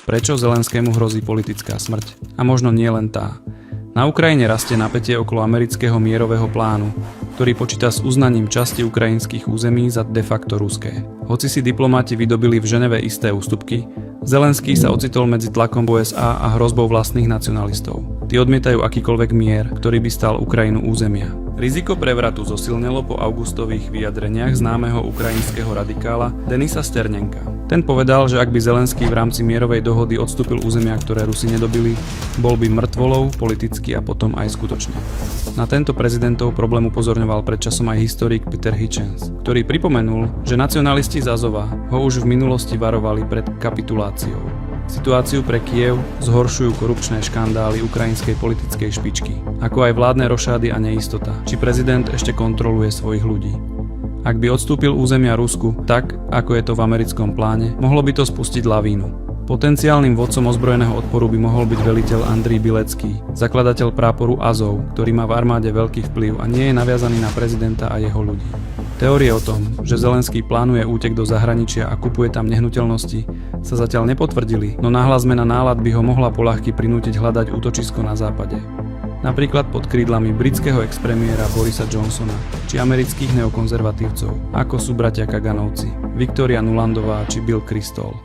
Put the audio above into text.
Prečo Zelenskému hrozí politická smrť? A možno nie len tá. Na Ukrajine rastie napätie okolo amerického mierového plánu, ktorý počíta s uznaním časti ukrajinských území za de facto ruské. Hoci si diplomati vydobili v Ženeve isté ústupky, Zelenský sa ocitol medzi tlakom USA a hrozbou vlastných nacionalistov. Tí odmietajú akýkoľvek mier, ktorý by stal Ukrajinu územia. Riziko prevratu zosilnelo po augustových vyjadreniach známeho ukrajinského radikála Denisa Sternenka. Ten povedal, že ak by Zelenský v rámci mierovej dohody odstúpil územia, ktoré Rusi nedobili, bol by mŕtvolou politicky a potom aj skutočne. Na tento prezidentov problém upozorňoval pred časom aj historik Peter Hitchens, ktorý pripomenul, že nacionalisti z Azova ho už v minulosti varovali pred kapituláciou. Situáciu pre Kyjev zhoršujú korupčné škandály ukrajinskej politickej špičky, ako aj vládne rošády a neistota, či prezident ešte kontroluje svojich ľudí. Ak by odstúpil územia Rusku tak, ako je to v americkom pláne, mohlo by to spustiť lavínu. Potenciálnym vodcom ozbrojeného odporu by mohol byť veliteľ Andrij Bilecký, zakladateľ práporu Azov, ktorý má v armáde veľký vplyv a nie je naviazaný na prezidenta a jeho ľudí. Teórie o tom, že Zelenský plánuje útek do zahraničia a kupuje tam nehnuteľnosti, sa zatiaľ nepotvrdili, no náhla zmena nálad by ho mohla poľahky prinútiť hľadať útočisko na západe. Napríklad pod krídlami britského expremiéra Borisa Johnsona či amerických neokonzervatívcov, ako sú bratia Kaganovci, Viktória Nulandová či Bill Kristol.